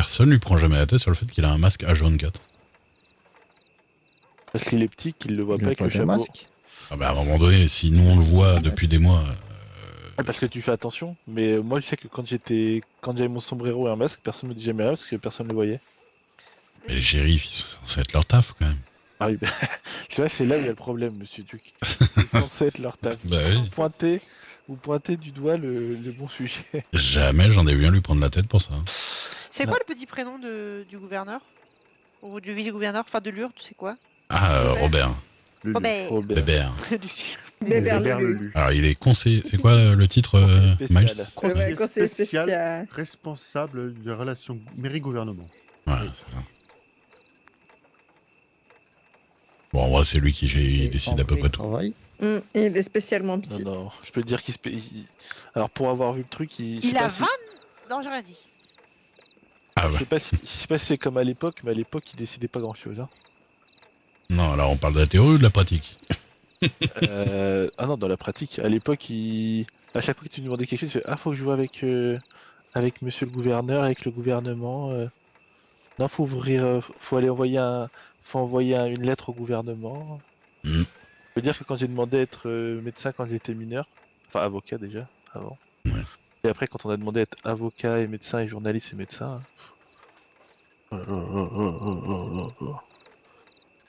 personne lui prend jamais la tête sur le fait qu'il a un masque H24? Parce qu'il est petit, qu'il le voit Il pas a avec pas le de chapeau. masque. Ah bah à un moment donné, si nous on le voit depuis des mois... Ah, parce que tu fais attention. Mais moi, je sais que quand j'avais mon sombrero et un masque, personne me dit jamais rien parce que personne ne le voyait. Mais les shérifs, ils sont censés être leur taf quand même. Ah oui, tu vois, c'est là où il y a le problème, monsieur Duc. C'est censé être leur taf. Bah oui. Vous pointez du doigt le bon sujet. Jamais j'en ai vu un lui prendre la tête pour ça. C'est Non. quoi le petit prénom du gouverneur? Ou du vice-gouverneur, enfin de Lurde, c'est quoi? Ah, Robert. Lulu. Robert. Robert. Bébert. Bébert Lulu. Lulu. Alors il est conseiller... C'est quoi le titre, Conseiller Miles? spécial. Conseiller conseiller spécial. spécial. Responsable des relations mairie-gouvernement. Ouais, c'est ça. Bon, en vrai, c'est lui qui décide à peu près tout. Travail. Et il est spécialement Non, petit. non, je peux te dire Alors, pour avoir vu le truc, je sais Il pas a si- 20? Non, j'ai rien dit. Ah Je ouais. sais pas si c'est comme à l'époque, mais à l'époque, il décidait pas grand chose. Hein. Non, là on parle de la théorie ou de la pratique? Ah non, dans la pratique, à l'époque, à chaque fois que tu nous demandais quelque chose, tu fais ah, faut que je vois avec monsieur le gouverneur, avec le gouvernement. Non, faut ouvrir, faut aller envoyer une lettre au gouvernement. Mm. Je veux dire que quand j'ai demandé à être médecin quand j'étais mineur, enfin avocat déjà, avant. Ouais. Et après, quand on a demandé à être avocat et médecin et journaliste et médecin.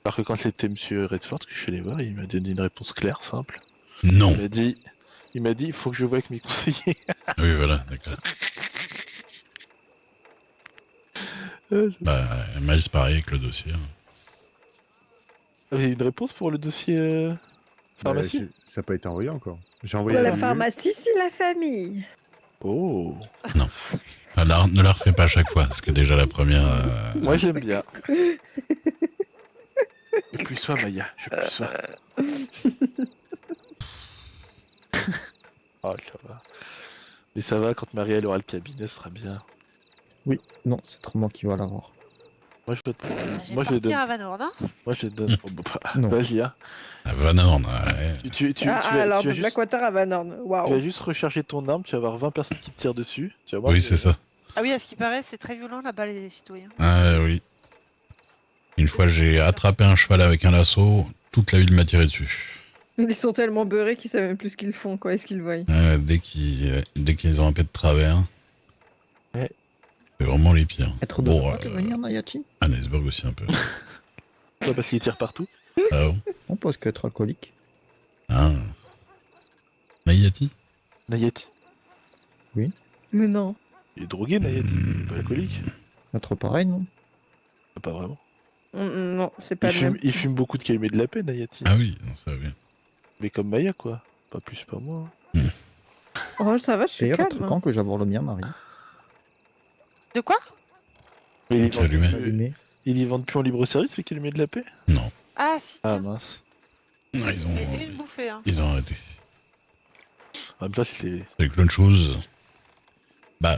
Alors que quand j'étais monsieur Redford, que je suis allé voir, il m'a donné une réponse claire, simple. Non. Il m'a dit, il faut que je voie avec mes conseillers. Oui, voilà, d'accord. Bah, Miles, pareil avec le dossier. Vous avez une réponse pour le dossier pharmacie Ça n'a pas été envoyé encore. J'ai envoyé Pour à la Lulu. pharmacie, c'est la famille. Oh. Ah, là, ne la refais pas à chaque fois, parce que déjà la première... Moi j'aime bien. Je plus sois Maya, je plus sois. Oh ça va. Mais ça va quand Marielle aura le cabinet, ce sera bien. Non, c'est trop moi qui va l'avoir. Moi je peux Je vais Moi je les partir donne. à Van Horn, hein. Moi je les donne. Oh, bah, Non. Vas-y hein. À Van Horn, ouais. Alors, tu vas Blackwater à Van Horn. tu vas Waouh. juste recharger ton arme, tu vas avoir 20 personnes qui te tirent dessus. Tu vas voir Oui, que- c'est ça. Ah oui, à ce qui paraît, c'est très violent là-bas, les citoyens. Ah oui. Une fois, j'ai attrapé un cheval avec un lasso, toute la ville m'a tiré dessus. Ils sont tellement beurrés qu'ils savent même plus ce qu'ils font, quoi, est-ce qu'ils voient. Dès qu'ils ont un peu de travers, Ouais. c'est vraiment les pires. Être de Bon, droite, venir Nayati. Annesburg aussi un peu. Ouais, parce qu'ils tirent partout. Ah bon? On peut qu'être alcoolique. Ah. Nayati? Nayati. Mais non. Il est drogué Nayati, il est pas alcoolique. Être pareil, non? Pas vraiment. Non, c'est pas le même. Il fume beaucoup de calumet de la paix, Nayati. Ah oui, non, ça va bien. Mais comme Maya, quoi. Pas plus, pas moins. Oh, ça va, je suis D'ailleurs, être calme. quand que j'aborde le mien, Marie? De quoi? Mais ils Calumet. Allumé. y vendent plus en libre service, les calumets de la paix? Non. Ah si, Ah tiens. mince. Non, ils Mais ont, c'est une bouffée, hein. ils ont arrêté. En même temps, c'est... C'est que l'autre chose. Bah,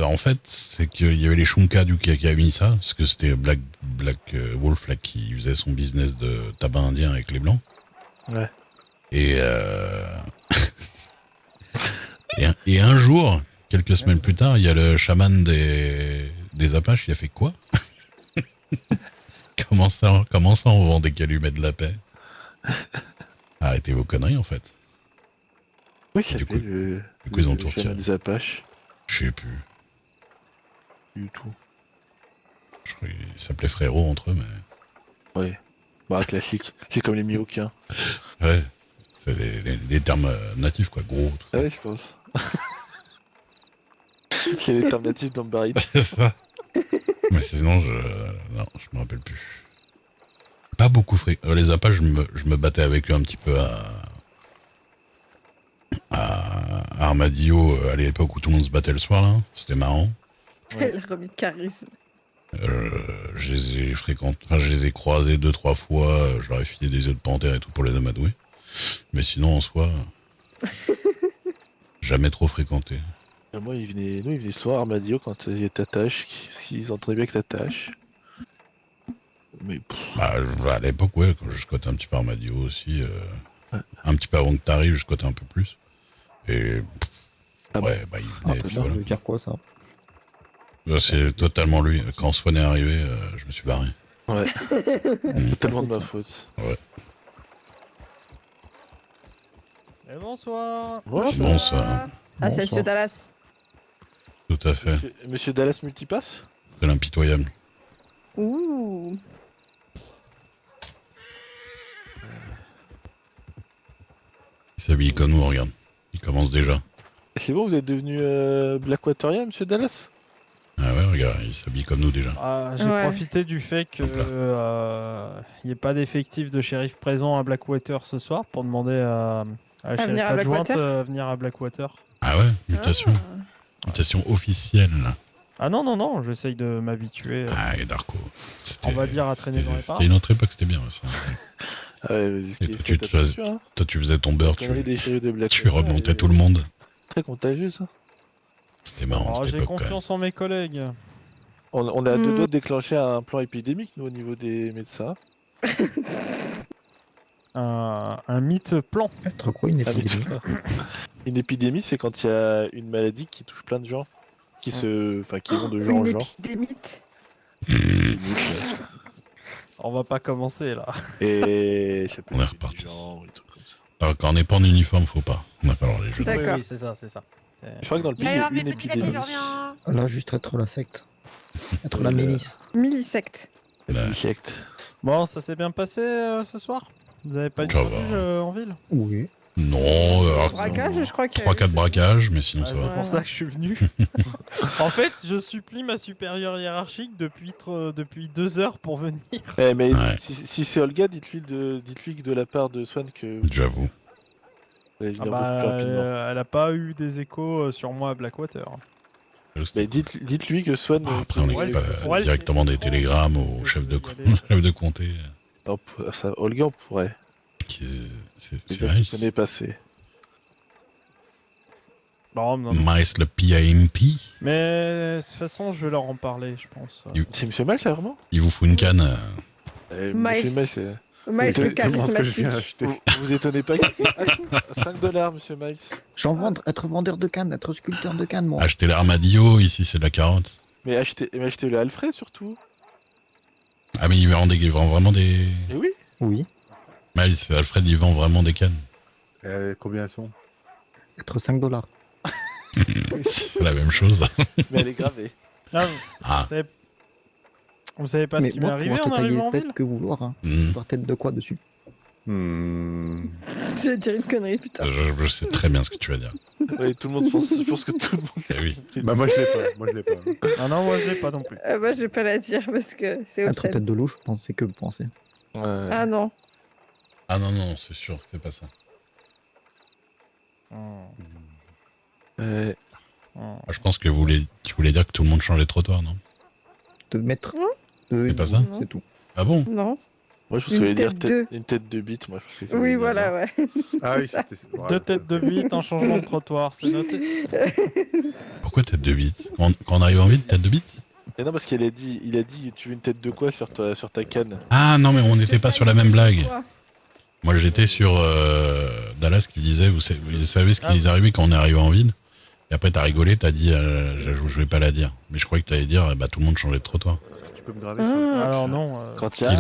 en fait, c'est qu'il y avait les Shunka du qui a mis ça, parce que c'était Black Wolf là qui faisait son business de tabac indien avec les blancs. Ouais. Et et un jour, quelques semaines plus tard, il y a le chaman des Apaches, il a fait quoi? Comment ça on vend des calumets de la paix? Arrêtez vos conneries en fait. Oui, ça Du fait coup- le... du coup, ils ont le tout chaman retiré. des Apaches. Je sais plus. Du tout. Je crois qu'ils s'appelaient frérots entre eux, mais... Ouais. Bah, classique. C'est comme les Miyokiens. Ouais, c'est des termes natifs, quoi, gros, tout Ah ça. ouais, je pense. C'est les termes natifs d'Ambarit. C'est ça. Mais sinon, non, je me rappelle plus. Pas beaucoup les Apaches, je me battais avec eux un petit peu à Armadillo, à l'époque où tout le monde se battait le soir, là. C'était marrant. Ouais. Elle a remis de charisme. Je les ai je les ai croisés 2-3 fois, je leur ai filé des œufs de panthère et tout pour les amadouer. Mais sinon, en soi, jamais trop fréquenté. Moi, ils venaient soir à Armadillo quand il y a ta tâche, qu'ils entendaient bien que ta tâche. Mais pff, Bah, à l'époque, ouais, quand je squattais un petit peu Armadillo aussi. Ouais. Un petit peu avant que t'arrives, je squattais un peu plus. Et Ah ouais, bah, ils Ah, venaient, puis ça voilà. veut dire quoi, ça? Bah, c'est totalement lui. Quand Swan est arrivé, je me suis barré. Ouais, Mm. c'est tellement de ma faute. Et bonsoir. Bonsoir. Ah, c'est Bonsoir. Monsieur Dallas. Tout à fait. Monsieur Dallas Multipass. C'est l'impitoyable. Ouh. Il s'habille comme nous, regarde. Il commence déjà. C'est bon, vous êtes devenu Blackwaterien, monsieur Dallas? Ah ouais, regarde, il s'habille comme nous déjà. Ah, j'ai Ouais. profité du fait qu'il Hop n'y ait pas d'effectif de shérif présent à Blackwater ce soir pour demander à la shérif venir à adjointe Blackwater venir à Blackwater. Ah ouais, mutation. Ah. Mutation officielle. Ah non, non, non, j'essaye de m'habituer. Ah, et Darko. C'était- On va dire à traîner dans les c'était parages. une autre époque, c'était bien aussi. Ah ouais, Et toi, tu te fais- attention, hein. Toi, tu faisais ton beurre, Connerie des shérifs de tu Blackwater, remontais elle est tout le monde. Très contagieuse. Hein. C'était marrant, Oh, cette j'ai époque, quand même. confiance en mes collègues. On est à deux Hmm. doigts de déclencher un plan épidémique, nous, au niveau des médecins. Un mythe plan. Être quoi une Ah, mais épidémie? une épidémie, c'est quand il y a une maladie qui touche plein de gens. Qui vont de genre en Une genre. épidémie. On va pas commencer là. Et ça peut On est être reparti. du genre, des trucs comme ça. Alors, quand on n'est pas en uniforme, faut pas. On va falloir les jeux. D'accord. Oui, oui, c'est ça, c'est ça. Je crois que dans le pays, il y D'ailleurs, a mes une petits lapins, épidémie. je reviens. Là, juste être la secte. Être Oui, la là. milice. Millisecte. Là, Insecte. Bon, ça s'est bien passé ce soir. Vous avez pas eu de Ça va. refuge, en ville? Oui. non, alors, Braquage, je crois que. 3-4 braquages, mais sinon Ah, ça c'est va. pour ça que je suis venu. En fait, je supplie ma supérieure hiérarchique depuis 2 heures pour venir. Eh, mais Ouais. si c'est Olga, dites-lui que de la part de Swan que vous J'avoue. allez Ah venir bah, beaucoup plus rapidement. elle a pas eu des échos sur moi à Blackwater. Mais dites-lui que Swan. Ah, après, on Ouais, équipe c'est pour elle, directement c'est des bon. télégrammes au Je chef de, vais y aller. chef de comté. Olga, on pourrait. C'est Déjà, nice. je connais passé. Non, non, non. Mice le PIMP. Mais de toute façon, je vais leur en parler, je pense. C'est Monsieur Mal, ça, vraiment Il vous fout une canne. Miles. Monsieur Mal, c'est. Miles C'est le exactement ce que je viens charismatique. d'acheter. Vous étonnez pas que. Ah, 5$, Monsieur Miles. J'en vends, être vendeur de cannes, être sculpteur de cannes, moi. Achetez l'armadillo, ici c'est de la carotte. Mais achetez le Alfred surtout. Ah, mais il vend vraiment des. Mais oui. Oui. Miles, Alfred, il vend vraiment des cannes. Combien elles sont? Être 5 $. C'est la même chose. Mais elle est gravée. Ah, Ah, vous savez pas ce Mais qui m'est moi, arrivé pour te en tailler arrivant en tête ville? que vouloir, hein. hmm, Voir tête de quoi dessus? J'ai dit une connerie, putain. je sais très bien ce que tu vas dire. Ouais, tout le monde pense. Je pense que tout le monde. Eh oui. Bah moi je l'ai pas, moi je l'ai pas. Ah non, moi je l'ai pas non plus. Moi, je vais pas la dire parce que c'est Être obscène. tête de loup, je pensais que vous pensez. Ouais. Ah non. Ah non, non, c'est sûr que c'est pas ça. Ouais. Ah, je pense que tu voulais dire que tout le monde changeait de trottoir, non? De mettre. Hein de... C'est pas ça? C'est tout. Ah bon? Non. Moi, je pense que Une ça veut dire tête une tête de bite. Moi, je pense que ça Oui, veut dire, voilà, hein. ouais. Ah oui, ça. c'était... voilà. 2 têtes de bite, un changement de trottoir, c'est noté. Pourquoi tête de bite? Quand on arrive en ville, tête de bite? Et non, parce qu'il a dit, tu veux une tête de quoi sur ta canne? Ah non, mais on n'était pas sur la même blague. Quoi Moi j'étais sur Dallas qui disait, vous savez ce qui Ah. est arrivé quand on est arrivé en ville? Et après t'as rigolé, t'as dit, je vais pas la dire. Mais je croyais que t'allais dire, bah tout le monde changeait de trottoir. Tu peux me graver sur le... Ah. Alors non. Quand il y a.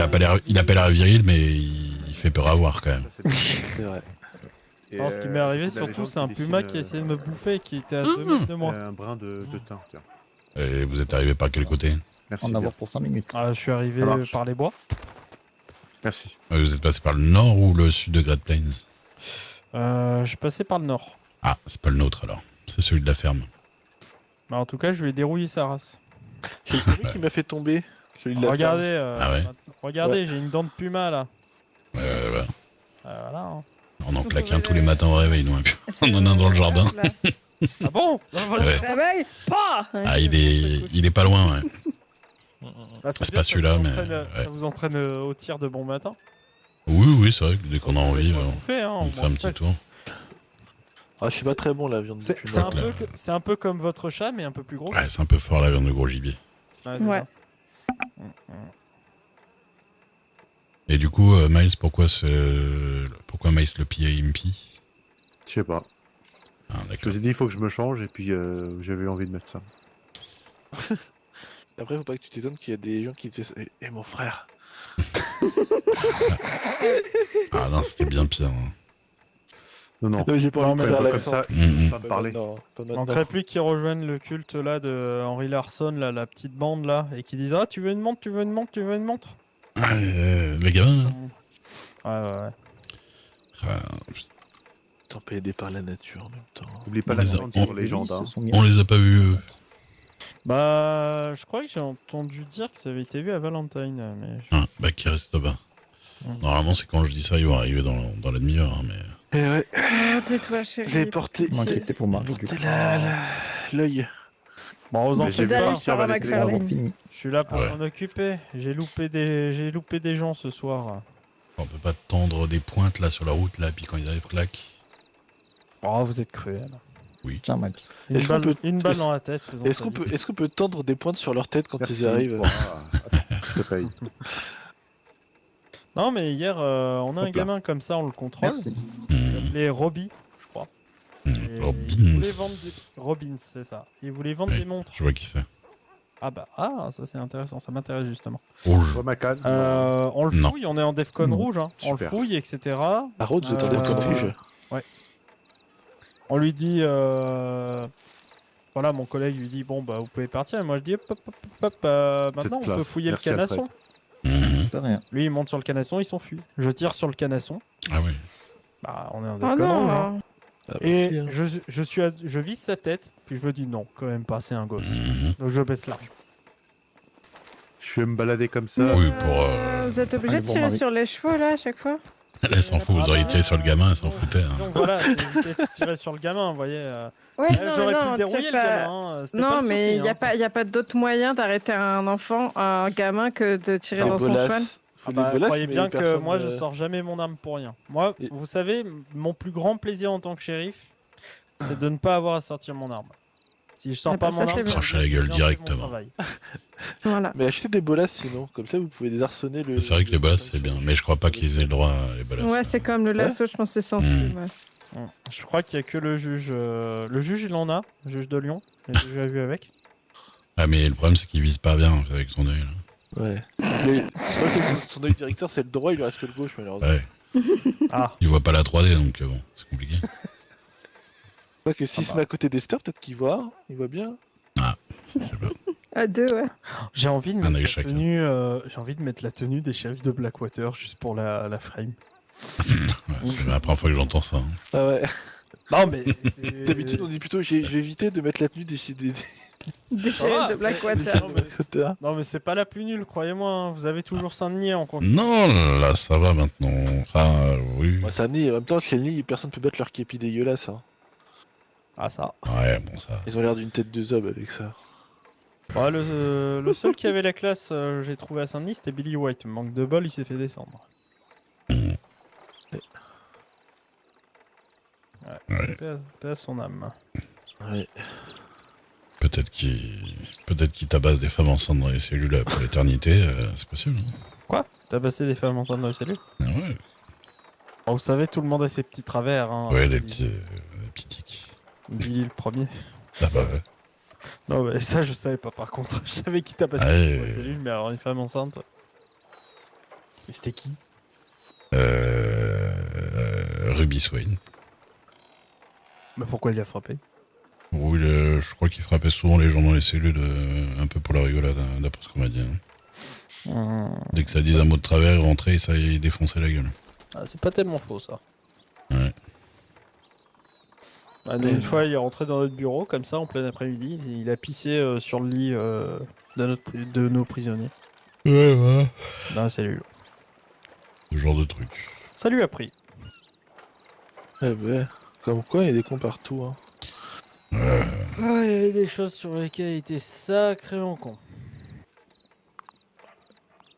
Il a pas l'air viril, mais il fait peur à voir quand même. Ça, c'est bien. C'est vrai. Et, Alors, ce qui m'est arrivé la surtout, légende c'est un qui puma dessine, qui a essayé de me bouffer et qui était à 2 mètres de moi. un brin de thym, tiens. Et vous êtes arrivé par quel côté? Merci En bien. avoir pour 5 minutes. Ah, je suis arrivé Ça marche. par les bois. Merci. Vous êtes passé par le nord ou le sud de Great Plains? Je suis passé par le nord. Ah, c'est pas le nôtre alors. C'est celui de la ferme. Bah, en tout cas, je lui ai dérouillé sa race. C'est le premier qui m'a fait tomber. Celui de la Regardez, Ah ouais. regardez, j'ai une dent de puma là. Ouais. Voilà. Hein. On en claque un tous les matins au réveil, nous. On en a un dans le jardin. Ah bon Ouais. Réveil, pas. Ah, il est pas loin, ouais. Bah, c'est bien, pas ça celui-là, vous mais, entraîne, ouais. Ça vous entraîne au tir de bon matin. Oui, c'est vrai que dès qu'on a envie, On fait, hein, on fait un petit tour. Ah, je suis pas très bon la viande de C'est puma. c'est un peu comme votre chat, mais un peu plus gros. Ouais, c'est un peu fort la viande de gros gibier. Ouais, c'est Ouais. ça. Et du coup, Miles, pourquoi Miles le PIMP? Je sais pas. Ah, Je d'accord. me suis dit, il faut que je me change, et puis j'avais envie de mettre ça. Après, faut pas que tu t'étonnes qu'il y a des gens qui te disent Eh mon frère. Ah non, c'était bien pire. Hein. Non, non. Non, j'ai pas Non, envie de mais faire pas comme l'accent. ça, Mhm. pas me parler. Non, pas maintenant. Manquerait plus qu'ils rejoignent le culte là de Henry Larson, là, la petite bande là, et qu'ils disent ah tu veux une montre, tu veux une montre, tu veux une montre. Ah, les gamins, là. Ouais. Ah, Tempéré par la nature en même temps. N'oublie pas On la les a- légende on- sur légende. Hein. Se sont mis on les a pas vus. Bah, je crois que j'ai entendu dire que ça avait été vu à Valentine, mais. Ah, bah qui reste bas. Mm. Normalement, c'est quand je dis ça, ils vont arriver dans la demi-heure. Hein, mais... Eh ouais, Ah, tais-toi, chérie. j'avais porté m'inquiéter pour Marie, du coup. l'œil. Bon, aux Mais enfants, j'ai Ils vu arrivent réussir à par laisser les Pour avoir McFarlane. fini. je suis là pour Ouais. m'en occuper. J'ai loupé des gens ce soir. On peut pas tendre des pointes là sur la route, là, puis quand ils arrivent, clac. Oh, vous êtes cruel. Tiens, Max. Une Est-ce qu'on balle, peut- une balle est-ce- dans la tête. faisons Est-ce ça qu'on peut, vite. est-ce qu'on peut tendre des pointes sur leur tête quand Merci. ils arrivent Attends, je te paye. Non, mais hier, on a un Hop là. gamin comme ça, on le contrôle. Merci. Il s'appelait Robbie, je crois. Et il Robbins. voulait vendre Robbins, c'est ça. Il voulait vendre Ouais. des montres. Je vois qui c'est. Ah, ça c'est intéressant, ça m'intéresse justement. Rouge. Ouais, Macan. On le Non. fouille, on est en Defcon Non. rouge, hein. On le Super. fouille, etc. À Rhodes, vous attendez le code Euh, rouge. On lui dit, voilà, mon collègue lui dit, bon bah vous pouvez partir. Et moi je dis, hop, hop, hop, hop, maintenant on peut classe. fouiller Merci, le canasson. Mhm. De rien. Lui il monte sur le canasson, ils s'enfuient. Je tire sur le canasson. Ah oui. Bah on est en Oh Defcon rouge. hein. non. Ah, Et merci, hein. je vise sa tête, puis je me dis non, quand même pas, c'est un gosse. Mhm. Donc je baisse l'arme. Je vais me balader comme ça. Oui, pour, Vous êtes obligé Allez, de bon, tirer Marie. sur les chevaux là à chaque fois? Elle s'en fout, vous auriez tiré sur le gamin, elle s'en foutait. Hein. Donc voilà, j'ai évité de tirer sur le gamin, vous voyez. Ouais, J'aurais pu le tu dérouiller sais le pas- gamin. C'était Non, pas le mais souci, il n'y a, hein. pas- y a pas d'autre moyen d'arrêter un enfant, un gamin, que de tirer Faut dans des son bolasses. cheval. Faut des Bah, bolasses, croyez mais bien que personne, moi je sors jamais mon arme pour rien. Moi, Et- vous savez, mon plus grand plaisir en tant que shérif, c'est de ne pas avoir à sortir mon arme. Si je sors Ah pas bah, mon ça, c'est arme, bien. Cracher la gueule j'ai bien fait mon directement. travail. Voilà. Mais achetez des bolasses sinon, comme ça vous pouvez désarçonner le. C'est vrai que les bolasses, c'est bien, mais je crois pas qu'ils aient le droit à les bolasses. Ouais, c'est comme le lasso, je pense que c'est sensible. ouais. Je crois qu'il y a que le juge. Le juge, il en a, le juge de Lyon. J'ai déjà vu avec. Ah, mais le problème, c'est qu'il vise pas bien avec son œil. là. Ouais. Mais c'est vrai que son œil directeur c'est le droit, il lui reste que le gauche malheureusement. Ouais. Ah, Il voit pas la 3D, donc bon, c'est compliqué. C'est vrai que s'il se met à côté d'Esther, peut-être qu'il voit, il voit bien. Je sais pas. À deux, ouais. j'ai envie de Un mettre œil la chacun. tenue. J'ai envie de mettre la tenue des chefs de Blackwater juste pour la frame. Ouais, c'est la première fois que j'entends ça. Hein. Ah ouais. Non mais D'habitude on dit plutôt je vais éviter de mettre la tenue des Des Ça va, chefs de Blackwater. Non, mais- Blackwater. Non mais c'est pas la plus nulle, croyez-moi. hein. Vous avez toujours Saint-Denis en compte. Non, là, ça va maintenant. Enfin, oui. Ouais, c'est un nid, en même temps chez le nid, personne peut battre leur képi dégueulasse. Hein. Ah ça. Ouais, bon, ça. Ils ont l'air d'une tête de zob avec ça. Ouais, le seul qui avait la classe, j'ai trouvé à Saint-Denis, c'était Billy White. Manque de bol, il s'est fait descendre. Ouais. Paix à son âme. Ouais. Peut-être qu'il tabasse des femmes enceintes dans les cellules là, pour l'éternité, c'est possible. Hein. Quoi? T'as passé des femmes enceintes dans les cellules? Ah ouais, Oh, vous savez, tout le monde a ses petits travers. Hein. ouais, des petits tics. Billy le premier. Ah bah ouais. Non, mais ça, je savais pas par contre. Je savais qui t'a passé Ouais. dans les cellules, mais alors une femme enceinte. Mais c'était qui? Ruby Swain. Mais pourquoi il a frappé? Oui, je crois qu'il frappait souvent les gens dans les cellules, un peu pour la rigolade, hein, d'après ce qu'on m'a dit. Hein. Dès que ça disait un mot de travers, il rentrait et ça il défonçait la gueule. Ah, c'est pas tellement faux ça. Ouais. Ah, une fois, il est rentré dans notre bureau, comme ça, en plein après-midi. Et il a pissé sur le lit de nos prisonniers. Ouais, ouais. Dans la cellule. Ce genre de truc. Ça lui a pris. Eh ben, comme quoi il y a des cons partout. Hein. Ah, il y avait des choses sur lesquelles il était sacrément con.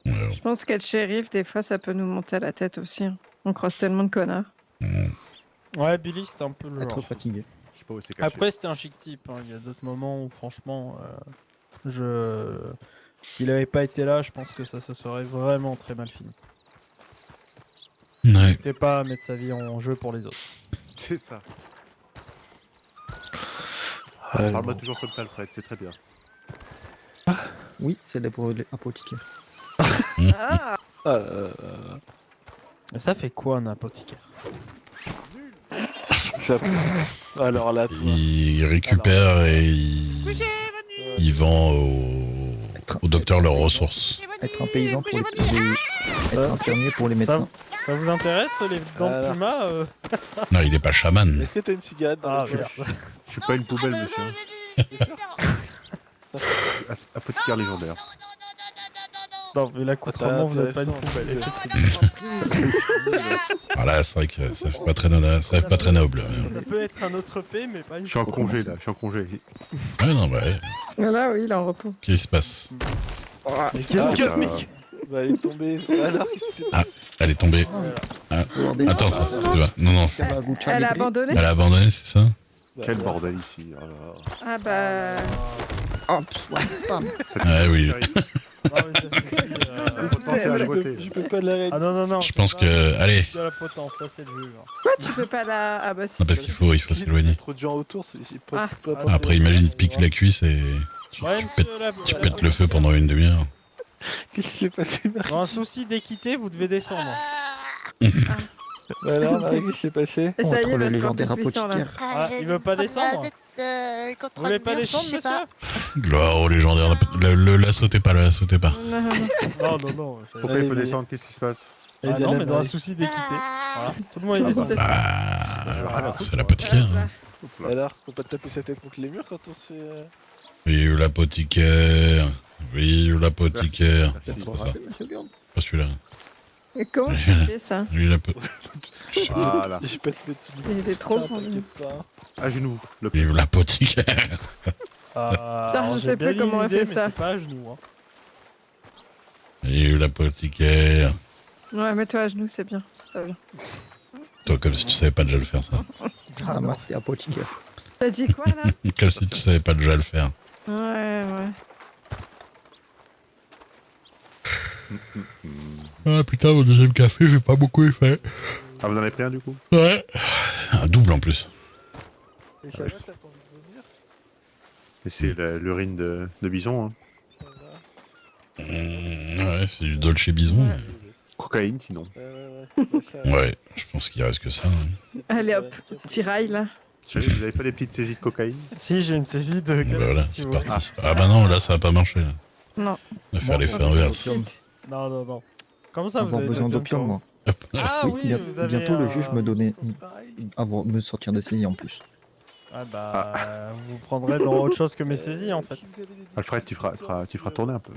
Ouais, Je pense qu'être shérif, des fois, ça peut nous monter à la tête aussi. hein. On croise tellement de connards. Ouais, Billy, c'était un peu le Être genre. fatigué. Je sais pas où c'est caché. Après, c'était un chic type. hein. Il y a d'autres moments où, franchement, s'il avait pas été là, je pense que ça se serait vraiment très mal fini. ouais. C'était pas à mettre sa vie en jeu pour les autres. C'est ça. Ouais, Parle-moi bon. toujours comme ça, Alfred, c'est très bien. Oui, c'est les apothicaires. Ah, Et ça fait quoi un apothicaire? Ça- Alors là, toi. Il récupère et il vend au docteur leurs ressources. Être un paysan pour être un fermier pour les Ça, médecins. ça vous intéresse les dents de Alors. Puma Non, il est pas chaman. Est-ce que t'as une cigane dans Ah la poche merde. Je suis pas une poubelle, monsieur. Apothicaire légendaire. Non, vu l'accoutrement, vous êtes pas une intéressant. poubelle, effectivement. Voilà, c'est vrai que ça fait pas très, ça fait pas très noble. Ça peut être un autre P, mais pas une Je suis en congé là, je suis en congé. Ouais, non, bah, ouais. voilà, oui, il est en repos. Qu'est-ce qui se passe? Mais qu'est-ce que Ah, mec Bah, il est tombé. Alors, qu'est-ce que c'est Elle est tombée. Regardez, Attends, ça va. Non, non. ça va vous Elle a chalébrer. abandonné Elle a abandonné, c'est ça? Quel bordel ici. Oh là là. Ah bah... Hop, ouais, bam. Ouais, oui. Non, mais ça suffit, Potentiel à la beauté. Je peux pas l'arrêter. Ah non, non, non. Je c'est pense pas que. Allez. de la potence, ça c'est le jeu. hein. Quoi, tu peux pas la... Ah bah si. Non, parce qu'il faut Il y a s'éloigner. trop de gens autour, c'est Ah. pas Après, imagine, il te pique la cuisse et tu Ouais, pètes, monsieur, tu pètes le feu pendant une demi-heure. Qu'est-ce qui s'est passé, Marie? Dans un souci d'équité, vous devez descendre. Bah alors, Marie, qu'est-ce qui s'est passé Et ça y Contre est, le parce qu'on légendaire est puissant là. apothicaire. Ah, il veut pas descendre Vous voulez pas descendre, monsieur Gloire au légendaire. La sautez pas, la sautez pas. Non, non. Non, non, non. Pourquoi il faut descendre? Qu'est-ce qui se passe? Ah non, mais dans un souci d'équité. Voilà, tout le monde est descendu. Bah. C'est l'apothicaire. Hein. Alors, faut pas te taper sa tête contre les murs quand on se fait. Vive l'apothicaire. Vive l'apothicaire. Merci. Non, c'est pas ça. Monsieur Burn. Pas celui-là. Et comment tu fais ça? Vive Voilà. J'ai pas te mettre du Il est trop Ah, con. t'inquiète pas. À genoux. Le Vive l'apothicaire. Putain, je sais plus comment on fait ça. C'est pas à genoux. Hein. Vive l'apothicaire. Ouais, mets-toi à genoux, c'est bien. Ça va bien. Toi, comme si tu savais pas déjà le faire, ça. Ramasse tes apothicaires. T'as dit quoi là? Comme si tu savais pas déjà le faire. Ouais, ouais. Ah putain, mon deuxième café, j'ai pas beaucoup effet. Ah, vous en avez pris un du coup? Ouais. Un double en plus. Et ça va, t'as pas envie de vomir? Et c'est l'urine de bison. Hein. Ça va. Ouais, c'est du Dolce Bison. Ouais. Cocaïne sinon. Ouais, je pense qu'il reste que ça. Hein. Allez hop, petit rail là. Vous avez pas des petites saisies de cocaïne? Si, j'ai une saisie de. Bah voilà, si c'est vous parti. voulez. Ah bah non, là ça a pas marché. Là. Non. On va faire l'effet inverse. Non, non, non. Comment ça, vous Avoir avez besoin de d'opium, moi. Ah Oui, oui, vous avez. bientôt le juge me donnait. Me sortir des saisies en plus. Ah bah, vous prendrez dans autre chose que mes saisies en fait. Alfred, tu feras tourner un peu.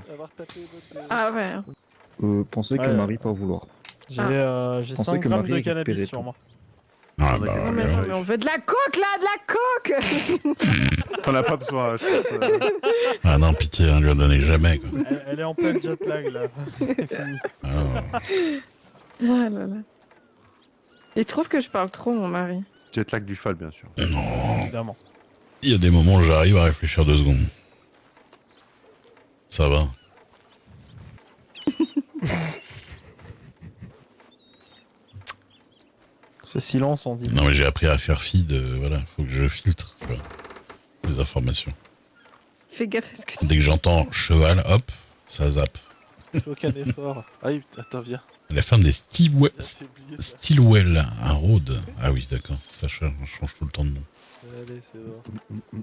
Ah ouais. Pensez Ouais. qu'elle m'arrive pas à vouloir. J'ai Pensez 5 que grammes Marie de est récupérée, cannabis sur toi. moi. Ah Non, bah, Non, mais, ouais. non, mais on veut de la coke là, de la coke. T'en as pas besoin, je pense. Ah non, pitié, hein, lui en donnez jamais. Quoi. Elle est en pleine jet lag là. C'est fini. Ah, non. Ah là là. Il trouve que je parle trop, mon mari. Jetlag du cheval, bien sûr. Non. Évidemment. Il y a des moments où j'arrive à réfléchir 2 secondes. Ça va. Ce silence on dit. Non mais j'ai appris à faire feed, voilà, faut que je filtre quoi, les informations. Fais gaffe à ce que tu Dès que j'entends cheval, hop, ça zappe. Fais aucun effort. Ah oui, attends, viens. La femme des J'ai oublié ça. Stilwell, un road. Ah oui, d'accord, ça change tout le temps de nom. Allez, c'est bon.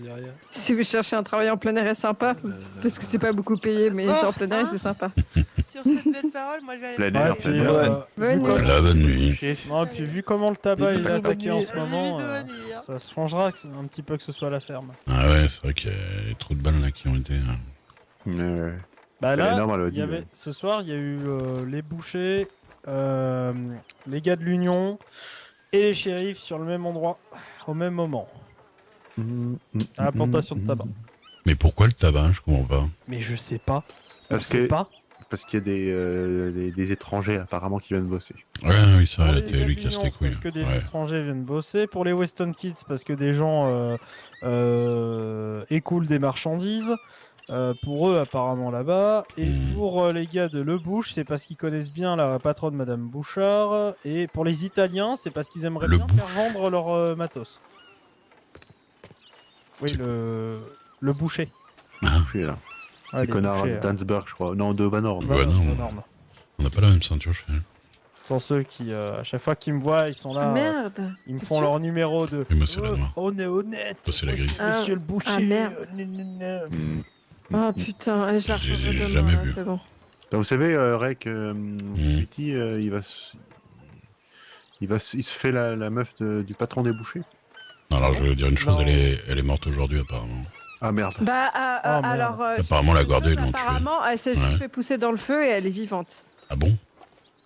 Y'a rien. Si vous cherchez un travail en plein air est sympa, parce que c'est pas beaucoup payé, mais c'est en plein air et c'est sympa. Sur cette belle parole, moi je vais aller. Plein me air, coucher. plein puis, air. Bonne vu nuit. comme- La bonne nuit. Non, et puis vu comment le tabac il est attaqué en ce moment, Bonne nuit, hein. ça se changera un petit peu que ce soit la ferme. Ah ouais, c'est vrai qu'il y a trop de balles là qui ont été. Bah Elle est là, énorme, elle a il y dit, avait, ouais. ce soir, il y a eu les bouchers, les gars de l'Union et les shérifs sur le même endroit, au même moment, à la plantation de tabac. Mais pourquoi le tabac? Je comprends pas. Mais je sais pas. Parce Je sais que- pas. Parce qu'il y a des étrangers apparemment qui viennent bosser. Ouais, oui, ça, Pour elle les était lui qui casse Unions, les couilles. parce que des Ouais. étrangers viennent bosser. Pour les Weston Kids, parce que des gens écoulent des marchandises. Pour eux, apparemment, là-bas. Et pour les gars de Le Bouche, c'est parce qu'ils connaissent bien la patronne Madame Bouchard. Et pour les Italiens, c'est parce qu'ils aimeraient Le bien faire Bouche. vendre leur matos. Oui, le boucher. Boucher, là. Ah, Les les connards bouchers, de Dansberg, je crois. Non, de Van Horn. Ouais, non. énorme. On n'a pas la même ceinture chez nous. Ce sont ceux qui, à chaque fois qu'ils me voient, ils sont là. Ah merde. Ils me T'es font sûr leur numéro de. Et moi, c'est la noire. On est honnête. Ça, c'est la grise. Monsieur le boucher. Ah, merde. Mm. Oh putain, je la J'ai referai demain, jamais là, vu. c'est bon. Bah, vous savez, Rek, Petit, il se fait la meuf du patron des bouchers. Non, alors, je veux dire une chose, Non. elle est morte aujourd'hui, apparemment. Ah merde. Bah, Oh, merde. alors. Apparemment, la j'ai Gordée, une ils l'ont chose, tuée. apparemment, elle s'est juste Ouais. fait pousser dans le feu et elle est vivante. Ah bon?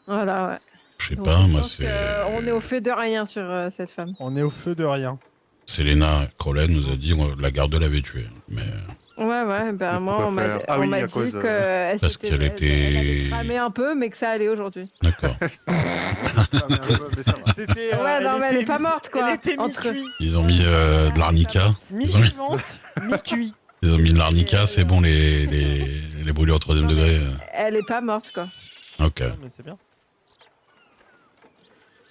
Voilà, ouais. Je sais Donc, pas, je moi, pense c'est. on est au fait de rien sur cette femme. On est au feu de rien. Selena Crowley nous a dit la Gardée l'avait tuée. Mais Ouais, ben Et moi, pourquoi on m'a faire Ah oui, à dit cause de- qu'elle Parce qu'elle était- elle avait cramé un peu, mais que ça allait aujourd'hui. d'accord. C'était. Ouais, non, mais elle est pas morte, quoi. Elle était Entre- mi-cuit. Ils ont mis de l'arnica. Ils ont mis, Mi-vivante, mi-cuit. ils ont mis de l'arnica, c'est bon, les brûlures au 3ème Non, mais- degré. Elle est pas morte, quoi. Ok. Non, mais c'est bien.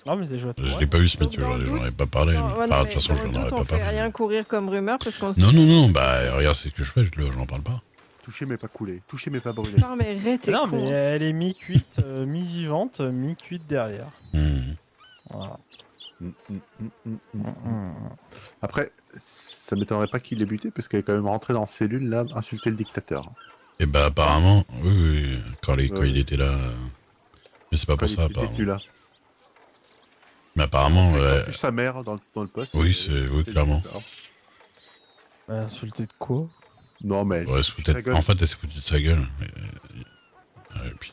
Non, mais c'est chouette. Je Ouais. l'ai pas vu ce Donc, métier dans aujourd'hui, le j'en avais doute- pas parlé. Non, Mais, ouais, enfin, non, de mais toute façon, dans je le n'en aurais doute, pas on fait parlé. rien courir comme rumeur parce qu'on se Non, bah regarde, c'est ce que je fais, j'en parle pas. Toucher mais pas couler. Toucher mais pas brûler. Non, mais arrête, t'es Non, con, mais hein. elle est mi-cuite, mi-vivante, mi-cuite derrière. Hmm. Voilà. Après, ça m'étonnerait pas qu'il l'ait buté parce qu'elle est quand même rentrée dans la cellule là, insulter le dictateur. Et bah apparemment, oui, quand Ouais. il était là. Mais c'est pas Quand pour il ça, était apparemment. plus là. Mais apparemment, C'est sa mère dans le poste. Oui, oui, clairement. Insulté de quoi? Non mais. ouais, elle se fout de sa gueule. en fait, elle s'est foutue de sa gueule. Et puis,